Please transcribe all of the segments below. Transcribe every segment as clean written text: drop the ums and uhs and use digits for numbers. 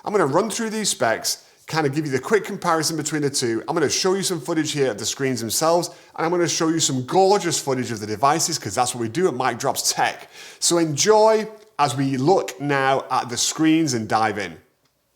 I'm going to run through these specs, kind of give you the quick comparison between the two. I'm going to show you some footage here of the screens themselves, and I'm going to show you some gorgeous footage of the devices, because that's what we do at Mic Drops Tech. So enjoy as we look now at the screens and dive in.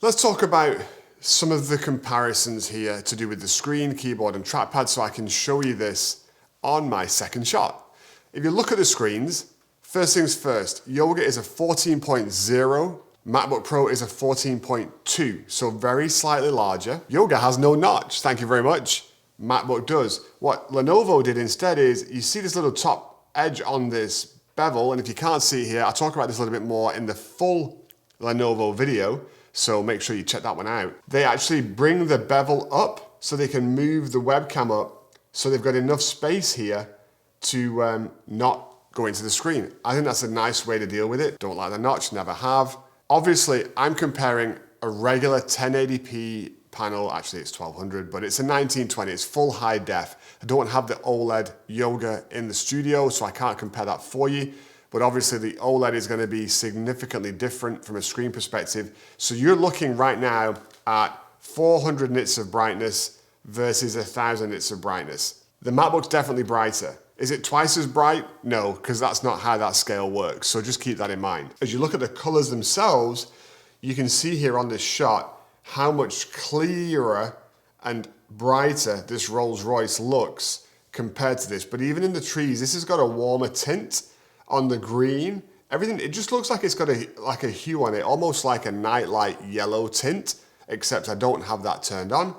Let's talk about some of the comparisons here to do with the screen, keyboard, and trackpad, so I can show you this on my second shot. If you look at the screens, first things first, Yoga is a 14.0, MacBook Pro is a 14.2, so very slightly larger. Yoga has no notch, thank you very much. MacBook does. What Lenovo did instead is, you see this little top edge on this bevel, and if you can't see it here, I'll talk about this a little bit more in the full Lenovo video, so make sure you check that one out. They actually bring the bevel up so they can move the webcam up, so they've got enough space here to not go into the screen. I think that's a nice way to deal with it. Don't like the notch, never have. Obviously, I'm comparing a regular 1080p panel, actually it's 1200, but it's a 1920, it's full high def. I don't have the OLED Yoga in the studio, so I can't compare that for you. But obviously the OLED is going to be significantly different from a screen perspective. So you're looking right now at 400 nits of brightness versus 1000 nits of brightness. The MacBook's definitely brighter. Is it twice as bright? No, because that's not how that scale works. So just keep that in mind. As you look at the colors themselves, you can see here on this shot how much clearer and brighter this Rolls-Royce looks compared to this. But even in the trees, this has got a warmer tint on the green. Everything, it just looks like it's got a hue on it, almost like a nightlight yellow tint, except I don't have that turned on.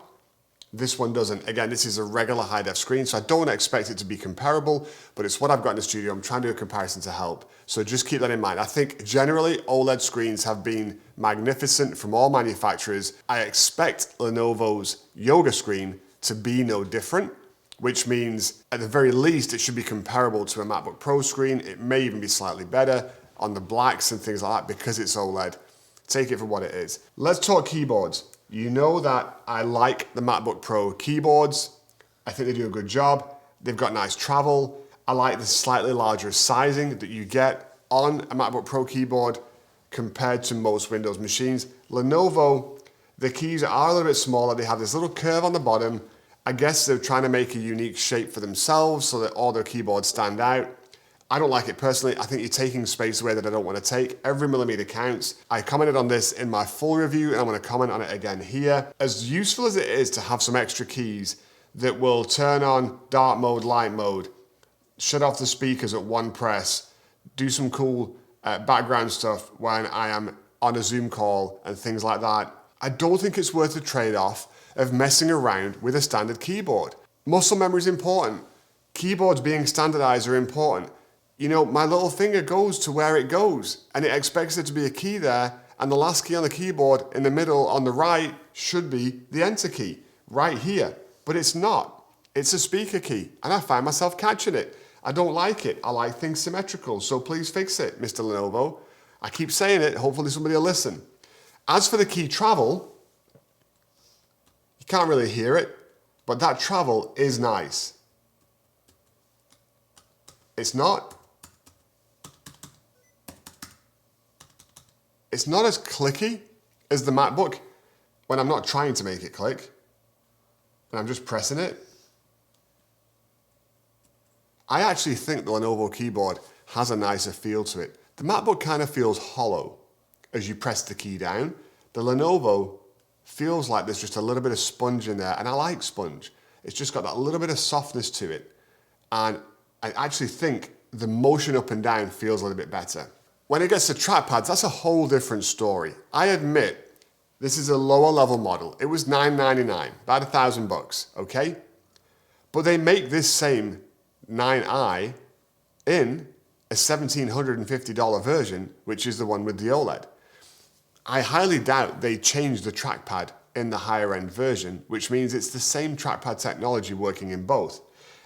This one doesn't. Again, this is a regular high def screen, so I don't expect it to be comparable, but it's what I've got in the studio. I'm trying to do a comparison to help. So just keep that in mind. I think generally OLED screens have been magnificent from all manufacturers. I expect Lenovo's Yoga screen to be no different, which means at the very least, it should be comparable to a MacBook Pro screen. It may even be slightly better on the blacks and things like that because it's OLED. Take it for what it is. Let's talk keyboards. You know that I like the MacBook Pro keyboards. I think they do a good job. They've got nice travel. I like the slightly larger sizing that you get on a MacBook Pro keyboard compared to most Windows machines. Lenovo, the keys are a little bit smaller. They have this little curve on the bottom. I guess they're trying to make a unique shape for themselves so that all their keyboards stand out. I don't like it personally. I think you're taking space away that I don't want to take. Every millimeter counts. I commented on this in my full review and I'm going to comment on it again here. As useful as it is to have some extra keys that will turn on dark mode, light mode, shut off the speakers at one press, do some cool background stuff when I am on a Zoom call and things like that, I don't think it's worth the trade-off of messing around with a standard keyboard. Muscle memory is important. Keyboards being standardized are important. You know, my little finger goes to where it goes and it expects there to be a key there, and the last key on the keyboard in the middle on the right should be the enter key right here, but it's not. It's a speaker key and I find myself catching it. I don't like it. I like things symmetrical, so please fix it, Mr. Lenovo. I keep saying it, hopefully somebody will listen. As for the key travel, you can't really hear it, but that travel is nice. It's not as clicky as the MacBook when I'm not trying to make it click and I'm just pressing it. I actually think the Lenovo keyboard has a nicer feel to it. The MacBook kind of feels hollow as you press the key down. The Lenovo feels like there's just a little bit of sponge in there, and I like sponge. It's just got that little bit of softness to it, and I actually think the motion up and down feels a little bit better. When it gets to trackpads, that's a whole different story. I admit, this is a lower level model. It was $999, about $1,000, okay? But they make this same 9i in a $1,750 version, which is the one with the OLED. I highly doubt they changed the trackpad in the higher end version, which means it's the same trackpad technology working in both.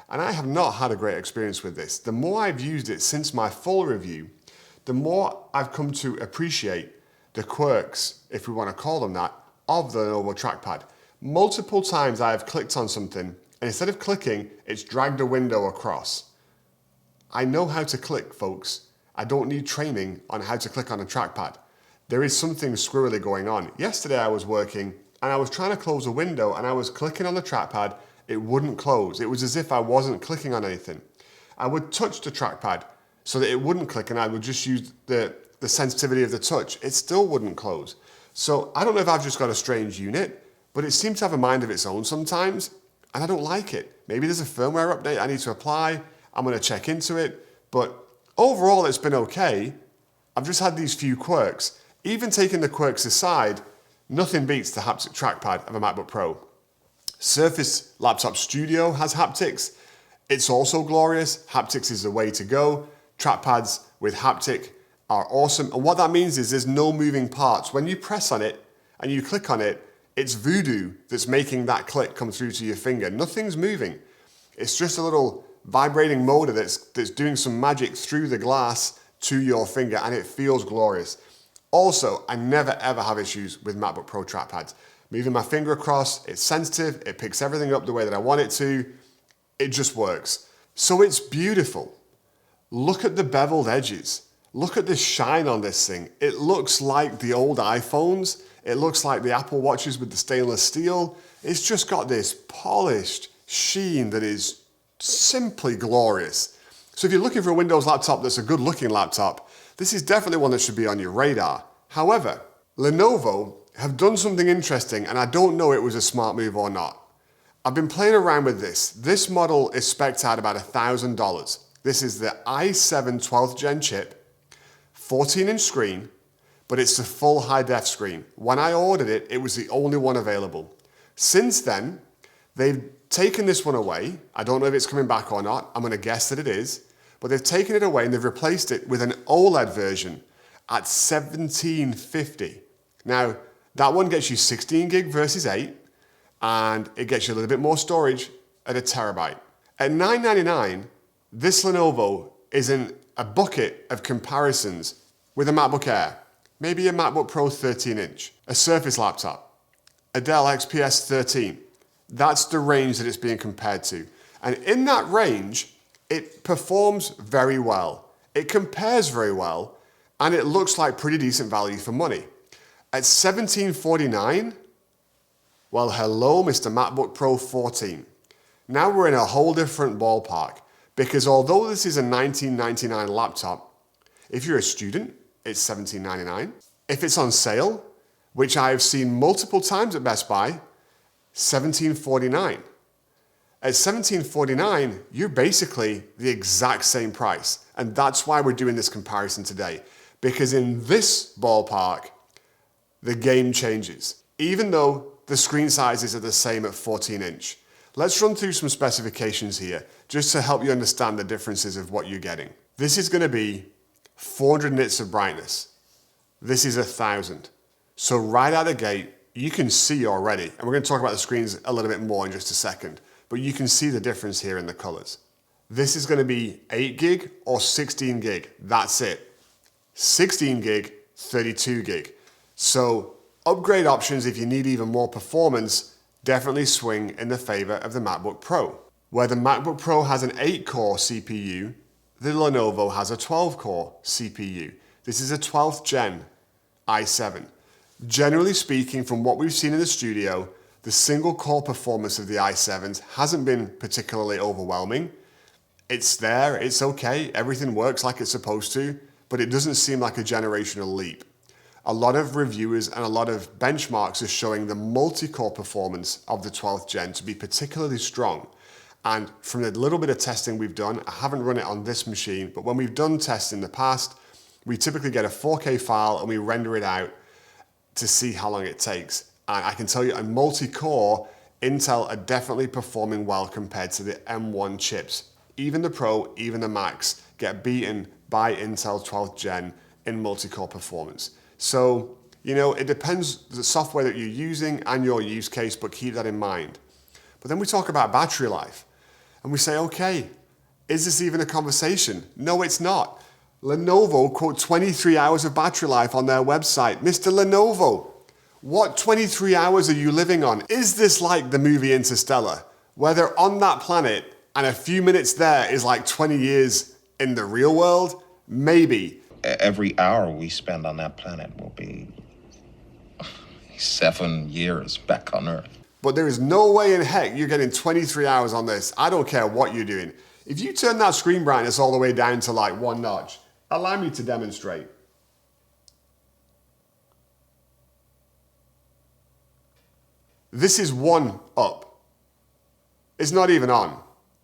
And I have not had a great experience with this. The more I've used it since my full review, the more I've come to appreciate the quirks, if we want to call them that, of the Lenovo trackpad. Multiple times I have clicked on something, and instead of clicking, it's dragged a window across. I know how to click, folks. I don't need training on how to click on a trackpad. there is something squirrely going on. Yesterday I was working and I was trying to close a window and I was clicking on the trackpad. It wouldn't close. It was as if I wasn't clicking on anything. I would touch the trackpad so that it wouldn't click and I would just use the sensitivity of the touch. It still wouldn't close. So I don't know if I've just got a strange unit, but it seems to have a mind of its own sometimes and I don't like it. Maybe there's a firmware update I need to apply. I'm going to check into it. But overall, it's been okay. I've just had these few quirks. Even taking the quirks aside, nothing beats the haptic trackpad of a MacBook Pro. Surface Laptop Studio has haptics. It's also glorious. Haptics is the way to go. Trackpads with haptic are awesome. And what that means is there's no moving parts. When you press on it and you click on it, it's voodoo that's making that click come through to your finger. Nothing's moving. It's just a little vibrating motor that's doing some magic through the glass to your finger, and it feels glorious. Also, I never ever have issues with MacBook Pro trackpads. Moving my finger across, it's sensitive, it picks everything up the way that I want it to. It just works. So it's beautiful. Look at the beveled edges. Look at the shine on this thing. It looks like the old iPhones. It looks like the Apple Watches with the stainless steel. It's just got this polished sheen that is simply glorious. So if you're looking for a Windows laptop that's a good looking laptop, this is definitely one that should be on your radar. However, Lenovo have done something interesting and I don't know it was a smart move or not. I've been playing around with this. This model is spec'd at about $1,000. This is the i7 12th gen chip, 14-inch screen, but it's the full high-def screen. When I ordered it, it was the only one available. Since then, they've taken this one away. I don't know if it's coming back or not. I'm going to guess that it is. But they've taken it away and they've replaced it with an OLED version at $1,750. Now, that one gets you 16 gig versus 8, and it gets you a little bit more storage at 1 terabyte. At $999, this Lenovo is in a bucket of comparisons with a MacBook Air, maybe a MacBook Pro 13-inch, a Surface laptop, a Dell XPS 13. That's the range that it's being compared to. And in that range, it performs very well. It compares very well, and it looks like pretty decent value for money. At $1,749, well, hello, Mr. MacBook Pro 14. Now we're in a whole different ballpark, because although this is a $1999 laptop, if you're a student, it's $1799. If it's on sale, which I've seen multiple times at Best Buy, $1,749. At $1,749, you're basically the exact same price. And that's why we're doing this comparison today. Because in this ballpark, the game changes. Even though the screen sizes are the same at 14-inch. Let's run through some specifications here, just to help you understand the differences of what you're getting. This is going to be 400 nits of brightness. This is 1,000. So right out the gate, you can see already, and we're going to talk about the screens a little bit more in just a second, but you can see the difference here in the colors. This is going to be 8 gig or 16 gig. That's it. 16 gig, 32 gig. So upgrade options, if you need even more performance, definitely swing in the favor of the MacBook Pro. Where the MacBook Pro has an 8-core CPU, the Lenovo has a 12-core CPU. This is a 12th gen i7. Generally speaking, from what we've seen in the studio, the single core performance of the i7s hasn't been particularly overwhelming. It's there, it's okay, everything works like it's supposed to, but it doesn't seem like a generational leap. A lot of reviewers and a lot of benchmarks are showing the multi-core performance of the 12th gen to be particularly strong. And from the little bit of testing we've done, I haven't run it on this machine, but when we've done tests in the past, we typically get a 4K file and we render it out to see how long it takes. And I can tell you on multi-core, Intel are definitely performing well compared to the M1 chips. Even the Pro, even the Max get beaten by Intel 12th gen in multi-core performance. So, you know, it depends the software that you're using and your use case, but keep that in mind. But then we talk about battery life and we say, okay, is this even a conversation? No, it's not. Lenovo quote 23 hours of battery life on their website. Mr. Lenovo, what 23 hours are you living on? Is this like the movie Interstellar, where they're on that planet and a few minutes there is like 20 years in the real world? Maybe. every hour we spend on that planet will be 7 years back on Earth. But there is no way in heck you're getting 23 hours on this. I don't care what you're doing. If you turn that screen brightness all the way down to like 1 notch, allow me to demonstrate. This is 1 up. It's not even on.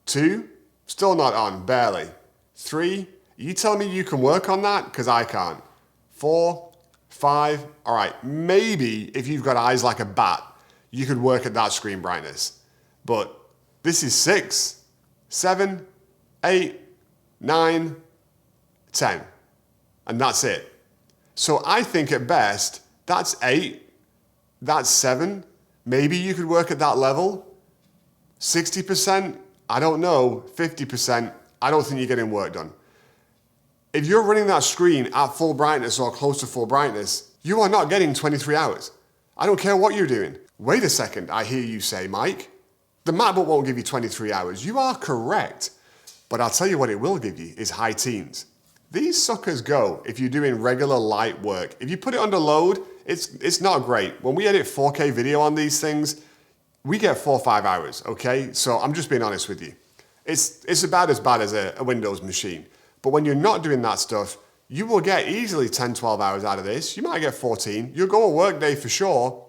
2, still not on, barely. 3, you tell me you can work on that? Because I can't. 4, 5, all right, maybe if you've got eyes like a bat, you could work at that screen brightness. But this is 6, 7, 8, 9, 10. And that's it. So I think at best, that's 8, that's 7. Maybe you could work at that level. 60%, I don't know. 50%, I don't think you're getting work done. If you're running that screen at full brightness or close to full brightness, you are not getting 23 hours. I don't care what you're doing. Wait a second, I hear you say, Mike. The MacBook won't give you 23 hours. You are correct. But I'll tell you what it will give you is high teens. These suckers go if you're doing regular light work. If you put it under load, it's not great. When we edit 4K video on these things, we get 4 or 5 hours, okay? So I'm just being honest with you. It's about as bad as a Windows machine. But when you're not doing that stuff, you will get easily 10, 12 hours out of this. You might get 14. You'll go a work day for sure.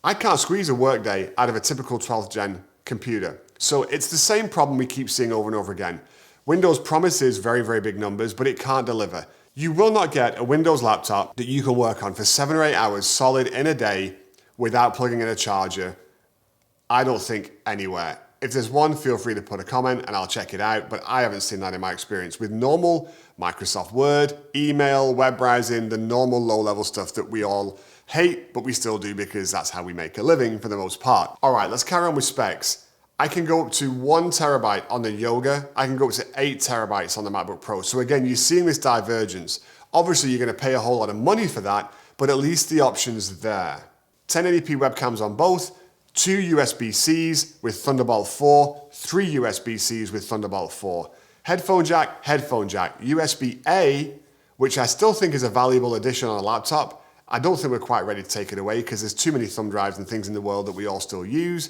I can't squeeze a work day out of a typical 12th gen computer. So it's the same problem we keep seeing over and over again. Windows promises very, very big numbers, but it can't deliver. You will not get a Windows laptop that you can work on for 7 or 8 hours solid in a day without plugging in a charger. I don't think anywhere. If there's one, feel free to put a comment and I'll check it out, but I haven't seen that in my experience with normal Microsoft Word, email, web browsing, the normal low-level stuff that we all hate, but we still do because that's how we make a living for the most part. All right, let's carry on with specs. I can go up to 1 terabyte on the Yoga. I can go up to 8 terabytes on the MacBook Pro. So again, you're seeing this divergence. Obviously, you're gonna pay a whole lot of money for that, but at least the option's there. 1080p webcams on both, 2 USB-Cs with Thunderbolt 4, 3 USB-Cs with Thunderbolt 4. Headphone jack, USB-A, which I still think is a valuable addition on a laptop. I don't think we're quite ready to take it away because there's too many thumb drives and things in the world that we all still use.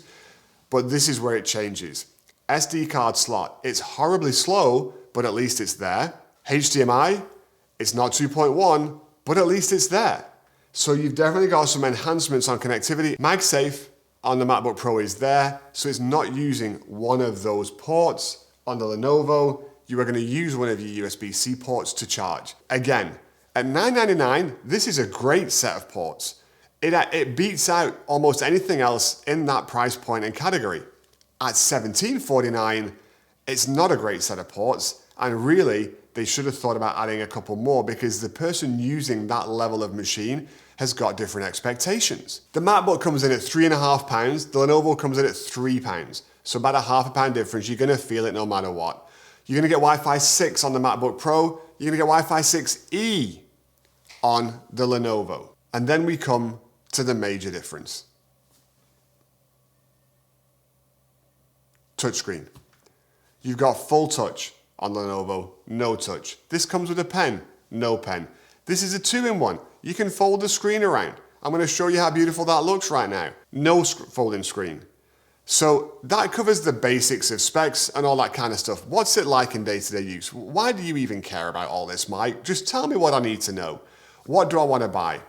But this is where it changes. SD card slot, it's horribly slow, but at least it's there. HDMI, it's not 2.1, but at least it's there. So you've definitely got some enhancements on connectivity. MagSafe on the MacBook Pro is there, so it's not using one of those ports. On the Lenovo, you are going to use one of your USB-C ports to charge. Again, at $999, this is a great set of ports. It beats out almost anything else in that price point and category. At $1749, it's not a great set of ports, and really, they should have thought about adding a couple more because the person using that level of machine has got different expectations. The MacBook comes in at £3.50, the Lenovo comes in at £3. So about a £0.5 difference, you're gonna feel it no matter what. You're gonna get Wi-Fi 6 on the MacBook Pro, you're gonna get Wi-Fi 6E on the Lenovo. And then we come to the major difference. Touchscreen. You've got full touch on the Lenovo, no touch. This comes with a pen, no pen. This is a 2-in-1. You can fold the screen around. I'm going to show you how beautiful that looks right now. No folding screen. So that covers the basics of specs and all that kind of stuff. What's it like in day-to-day use? Why do you even care about all this, Mike? Just tell me what I need to know. What do I want to buy?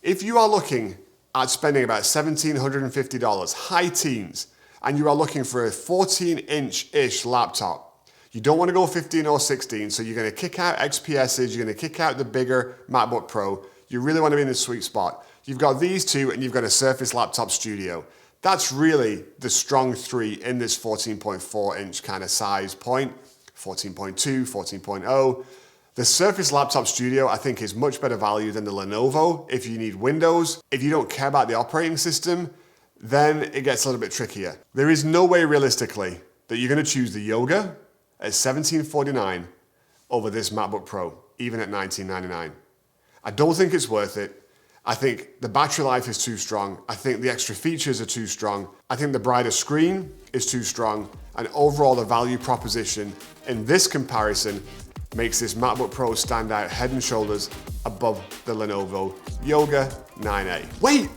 If you are looking at spending about $1,750, high teens, and you are looking for a 14-inch-ish laptop, you don't want to go 15 or 16, so you're going to kick out XPSs, you're going to kick out the bigger MacBook Pro. You really want to be in the sweet spot. You've got these two, and you've got a Surface Laptop Studio. That's really the strong 3 in this 14.4-inch kind of size point, 14.2, 14.0. The Surface Laptop Studio, I think, is much better value than the Lenovo. If you need Windows, if you don't care about the operating system, then it gets a little bit trickier. There is no way realistically that you're going to choose the Yoga at $1,749 over this MacBook Pro, even at $1,999. I don't think it's worth it. I think the battery life is too strong. I think the extra features are too strong. I think the brighter screen is too strong. And overall, the value proposition in this comparison makes this MacBook Pro stand out head and shoulders above the Lenovo Yoga 9A. Wait,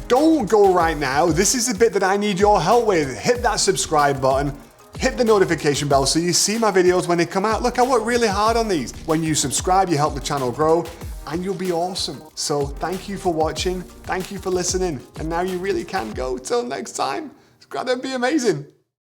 don't go right now. This is the bit that I need your help with. Hit that subscribe button, hit the notification bell so you see my videos when they come out. Look, I work really hard on these. When you subscribe, you help the channel grow and you'll be awesome. So thank you for watching, thank you for listening, and now you really can go. Till next time, it's gonna be amazing.